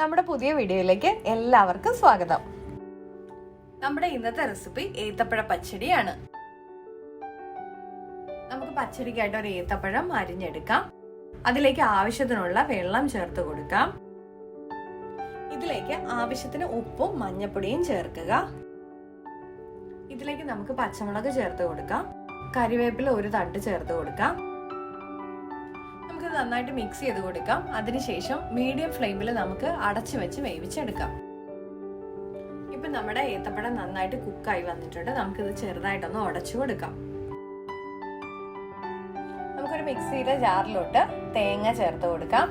നമ്മുടെ പുതിയ വീഡിയോയിലേക്ക് എല്ലാവർക്കും സ്വാഗതം. നമ്മുടെ ഇന്നത്തെ റെസിപ്പി ഏത്തപ്പഴ പച്ചടിയാണ്. നമുക്ക് പച്ചടിക്കായിട്ട് ഒരു ഏത്തപ്പഴം അരിഞ്ഞെടുക്കാം. അതിലേക്ക് ആവശ്യത്തിനുള്ള വെള്ളം ചേർത്ത് കൊടുക്കാം. ഇതിലേക്ക് ആവശ്യത്തിന് ഉപ്പും മഞ്ഞപ്പൊടിയും ചേർക്കുക. ഇതിലേക്ക് നമുക്ക് പച്ചമുളക് ചേർത്ത് കൊടുക്കാം. കറിവേപ്പില ഒരു തണ്ട് ചേർത്ത് കൊടുക്കാം. നമുക്ക് നന്നായിട്ട് മിക്സ് ചെയ്ത് കൊടുക്കാം. അതിനുശേഷം മീഡിയം ഫ്ലെയിമിൽ നമുക്ക് അടച്ചു വെച്ച് വേവിച്ചെടുക്കാം. ഇപ്പൊ നമ്മുടെ ഏത്തപ്പഴം നന്നായിട്ട് കുക്കായി വന്നിട്ടുണ്ട്. നമുക്കിത് ചെറുതായിട്ടൊന്ന് ഉടച്ചു കൊടുക്കാം. നമുക്കൊരു മിക്സിയുടെ ജാറിലോട്ട് തേങ്ങ ചേർത്ത് കൊടുക്കാം.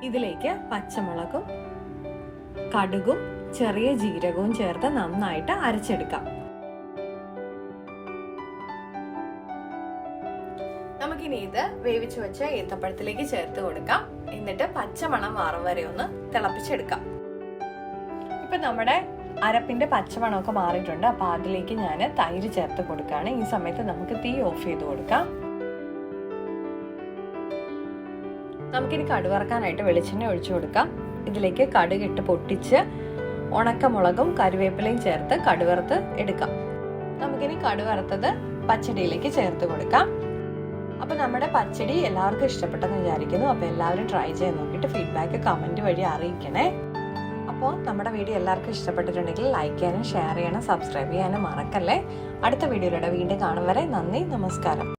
ഇതിലേക്ക് പച്ചമുളകും കടുകും ചെറിയ ജീരകവും ചേർത്ത് നന്നായിട്ട് അരച്ചെടുക്കാം. നമുക്കിനി ഇത് വേവിച്ചു വെച്ച ഏത്തപ്പഴത്തിലേക്ക് ചേർത്ത് കൊടുക്കാം. എന്നിട്ട് പച്ചമണം മാറും വരെ ഒന്ന് തിളപ്പിച്ചെടുക്കാം. ഇപ്പൊ നമ്മുടെ അരപ്പിന്റെ പച്ചമണമൊക്കെ മാറിയിട്ടുണ്ട്. അപ്പൊ അതിലേക്ക് ഞാൻ തൈര് ചേർത്ത് കൊടുക്കുകയാണ്. ഈ സമയത്ത് നമുക്ക് തീ ഓഫ് ചെയ്ത് കൊടുക്കാം. നമുക്കിനി കടുവറക്കാനായിട്ട് വെളിച്ചെണ്ണ ഒഴിച്ചു കൊടുക്കാം. ഇതിലേക്ക് കടുകിട്ട് പൊട്ടിച്ച് ഉണക്കമുളകും കറിവേപ്പിലയും ചേർത്ത് കടുവറുത്ത് എടുക്കാം. നമുക്കിനി കടുവറുത്തത് പച്ചടിയിലേക്ക് ചേർത്ത് കൊടുക്കാം. അപ്പൊ നമ്മുടെ പച്ചടി എല്ലാവർക്കും ഇഷ്ടപ്പെട്ടെന്ന് വിചാരിക്കുന്നു. അപ്പൊ എല്ലാവരും ട്രൈ ചെയ്ത് നോക്കിയിട്ട് ഫീഡ്ബാക്ക് കമന്റ് വഴി അറിയിക്കണേ. അപ്പോൾ നമ്മുടെ വീഡിയോ എല്ലാവർക്കും ഇഷ്ടപ്പെട്ടിട്ടുണ്ടെങ്കിൽ ലൈക്ക് ചെയ്യാനും ഷെയർ ചെയ്യാനും സബ്സ്ക്രൈബ് ചെയ്യാനും മറക്കല്ലേ. അടുത്ത വീഡിയോയിലൂടെ വീണ്ടും കാണും വരെ നന്ദി, നമസ്കാരം.